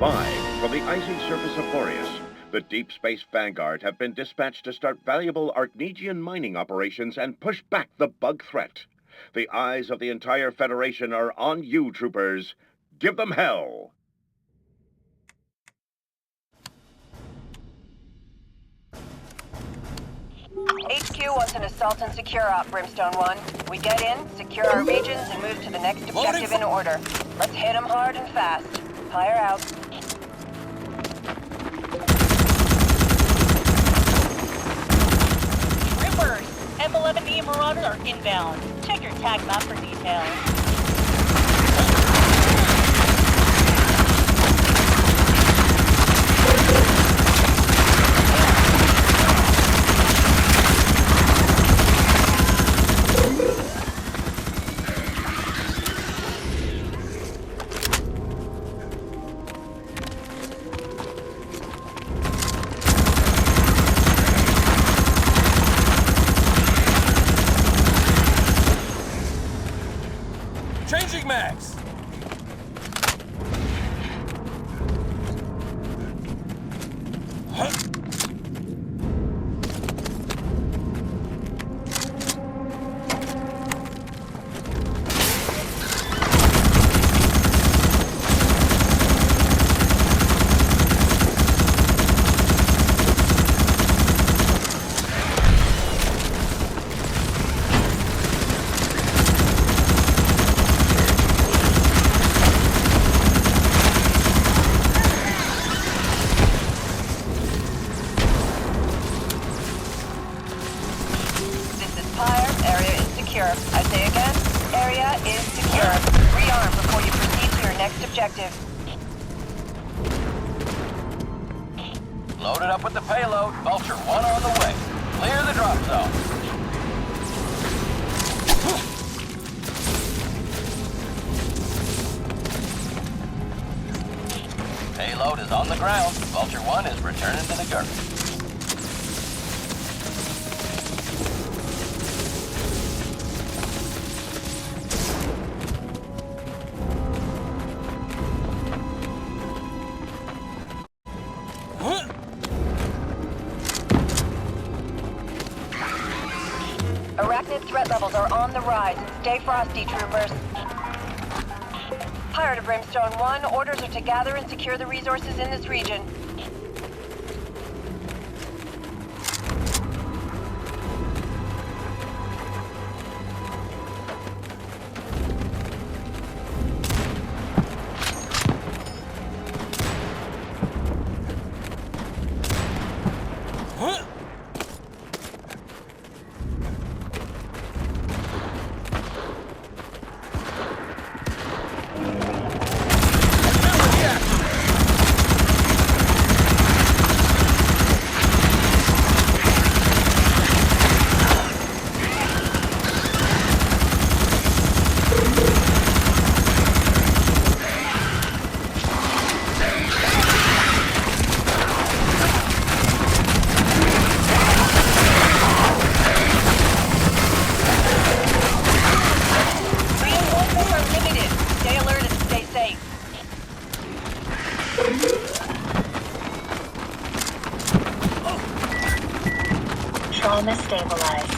Live from the icy surface of Boreas, the Deep Space Vanguard have been dispatched to start valuable Arcnegian mining operations and push back the bug threat. The eyes of the entire Federation are on you, troopers. Give them hell! HQ wants an assault and secure op, Brimstone 1. We get in, secure our regions, and move to the next objective in order. Let's hit them hard and fast. Fire out. Troopers, F-11E Marauders are inbound. Check your tag map for details. Changing mags! I say again, area is secure. Rearm before you proceed to your next objective. Loaded up with the payload. Vulture 1 on the way. Clear the drop zone. Payload is on the ground. Vulture 1 is returning to the Gurk. Arachnid threat levels are on the rise. Stay frosty, troopers. Pirate of Brimstone 1, orders are to gather and secure the resources in this region. Trauma stabilized.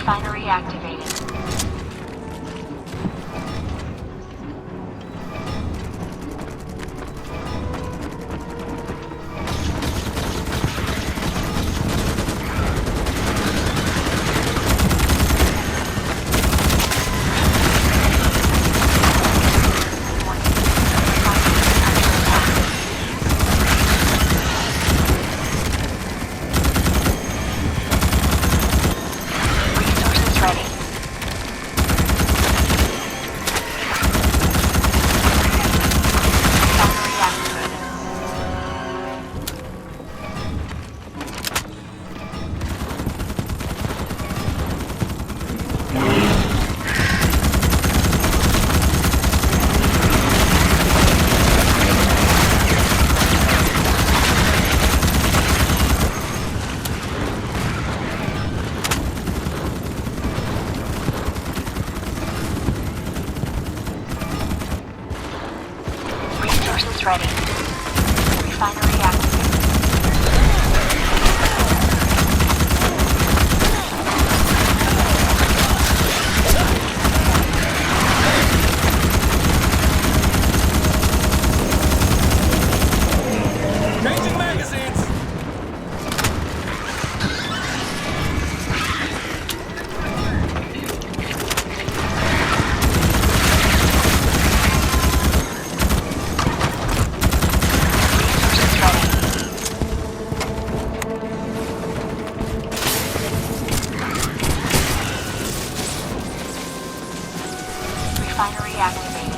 Refinery activated. ready. Refinery activated. Changing magazines. Refinery activated.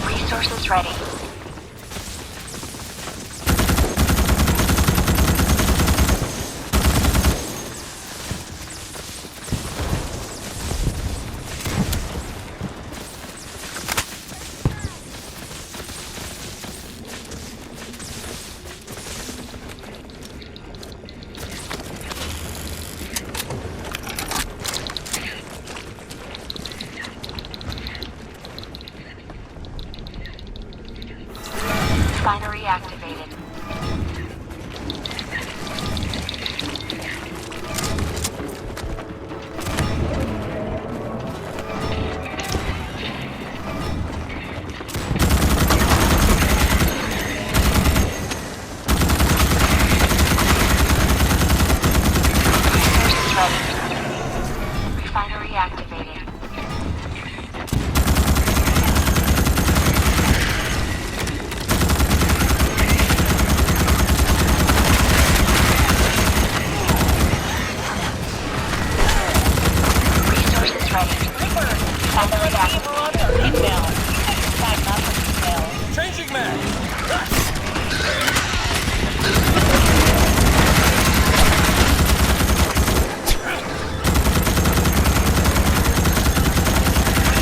Resources ready. Refinery activated. Resources ready. Refinery activated. Resources ready. Reaper, Refinery M11E activated. Marauders are inbound. Check your tag map for details. Changing mags.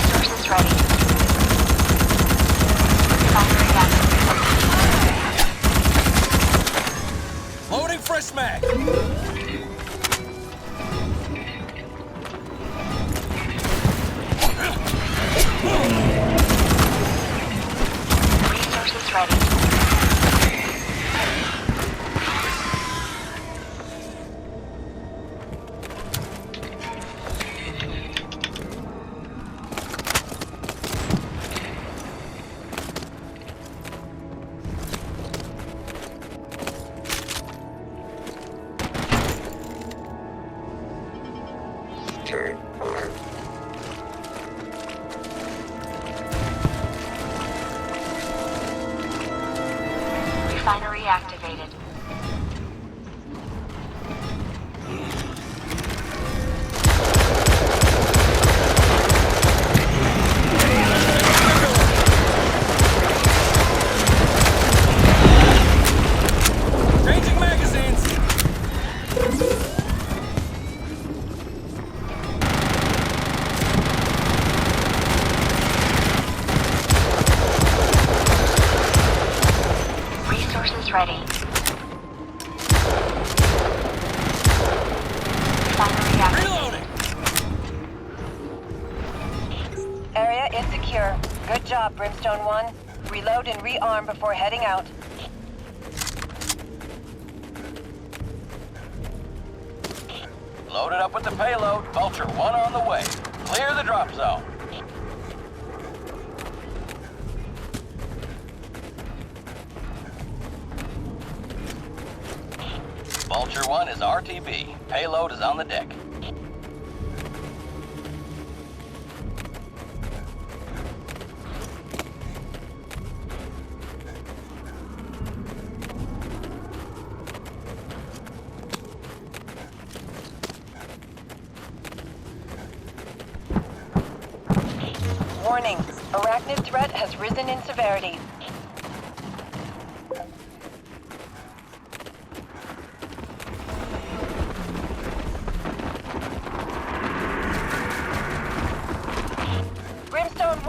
Resources ready. Refinery activated. Loading fresh mag. Resources ready. Refinery activated. Changing magazines. Resources ready. Refinery activated. Reloading. Area is secure. Good job, Brimstone 1. Reload and rearm before heading out. Loaded up with the payload. Vulture 1 on the way. Clear the drop zone. Vulture 1 is RTB. Payload is on the deck. Warning, arachnid threat has risen in severity.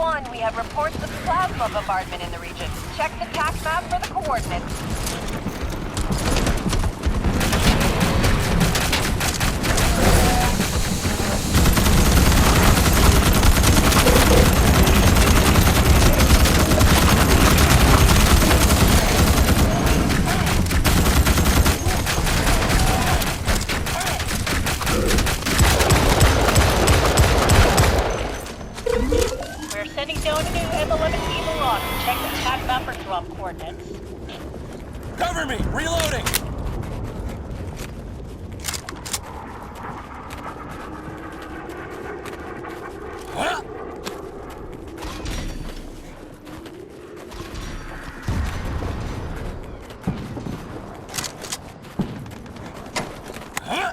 1, we have reports of plasma bombardment in the region. Check the TAC map for the coordinates. We're sending down a new M11E Marauder. Check the TAC map for drop coordinates. Cover me! Reloading! Huh? Huh?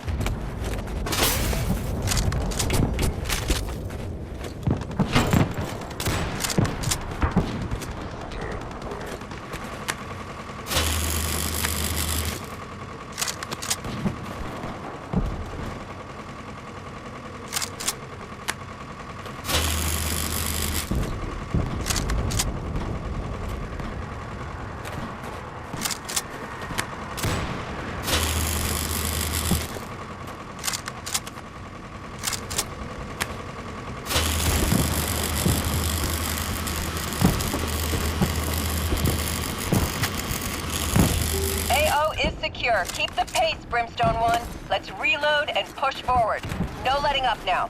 AO is secure. Keep the pace, Brimstone 1. Let's reload and push forward. No letting up now.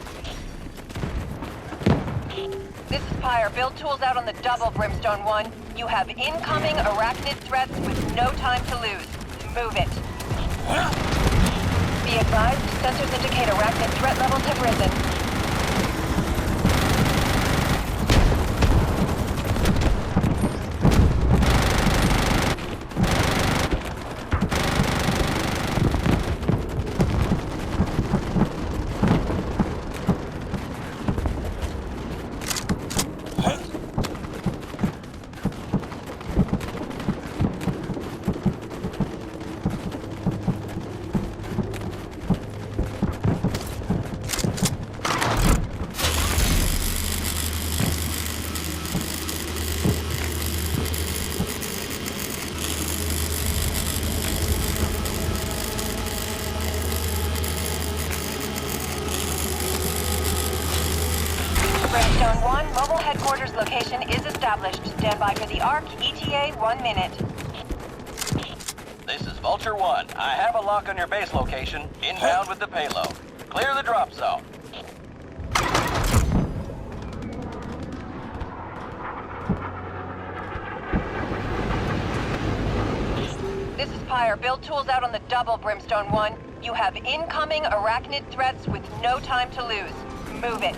This is Pyre. Build tools out on the double, Brimstone 1. You have incoming arachnid threats with no time to lose. Move it. Be advised, sensors indicate arachnid threat levels have risen. Brimstone 1, mobile headquarters location is established. Stand by for the ARC, ETA 1 minute. This is Vulture 1. I have a lock on your base location, inbound with the payload. Clear the drop zone. This is Pyre. Build tools out on the double, Brimstone 1. You have incoming arachnid threats with no time to lose. Move it.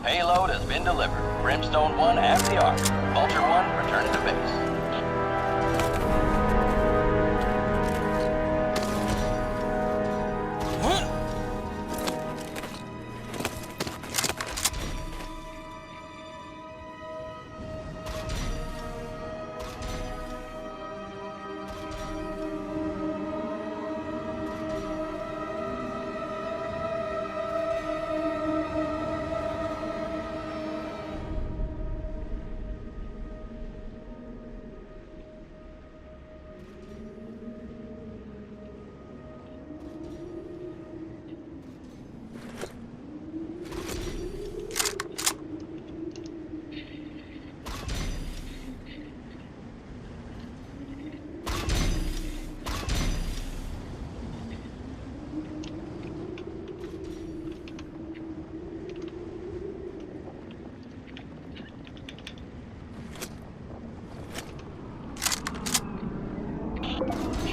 Payload has been delivered. Brimstone 1 at the ARC. Vulture 1 returning to base.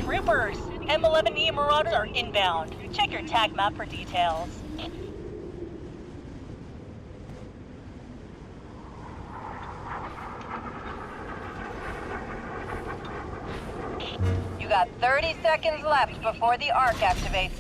Troopers, M11E Marauders are inbound. Check your TAC map for details. You got 30 seconds left before the ARC activates.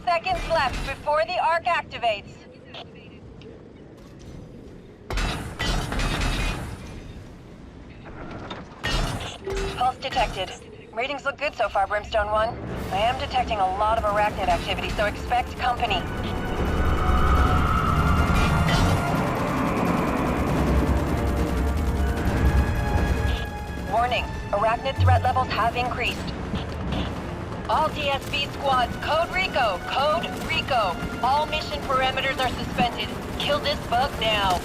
Seconds left before the ARC activates. Pulse detected. Readings look good so far, Brimstone 1. I am detecting a lot of arachnid activity, so expect company. Warning, arachnid threat levels have increased. All DSB squads, Code Rico! Code Rico! All mission parameters are suspended. Kill this bug now.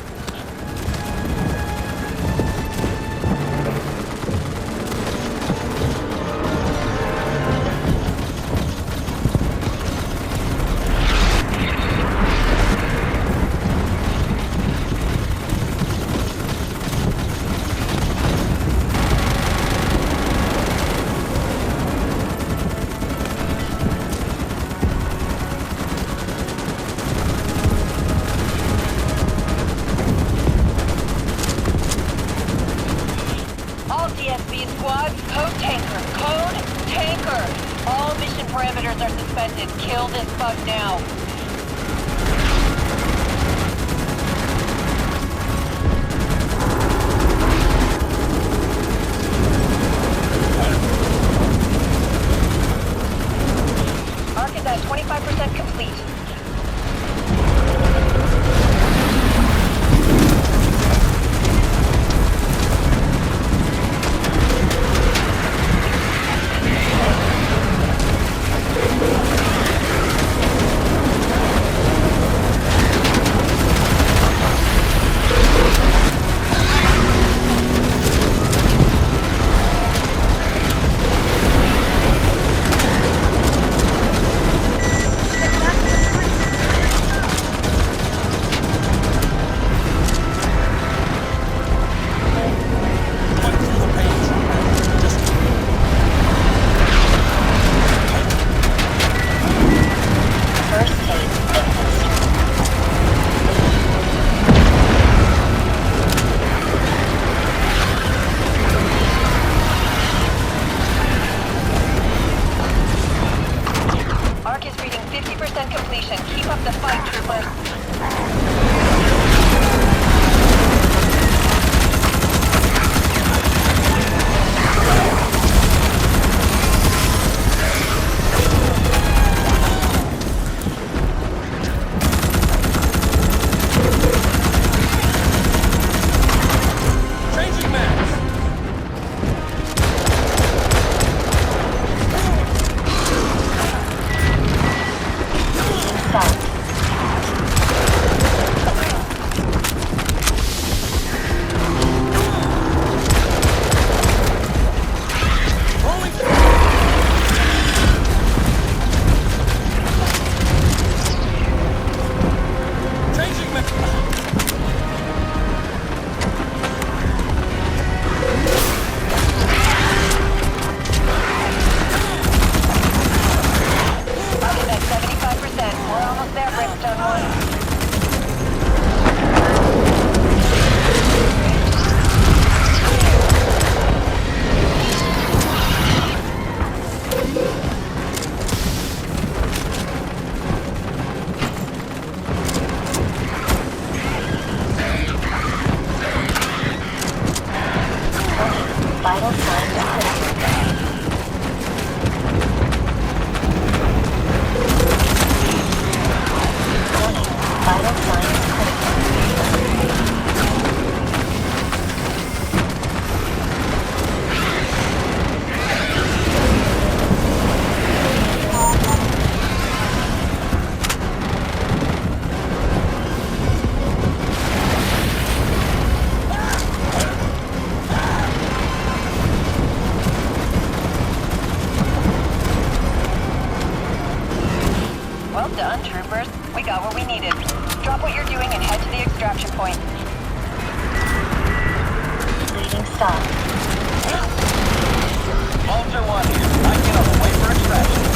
Parameters are suspended. Kill this bug now. Arc is at 25% complete. Vital signs are critical. Warning, vital signs critical. Well done, troopers. We got what we needed. Drop what you're doing and head to the extraction point. Bleeding stop. Vulture 1 here. I get on the way for extraction.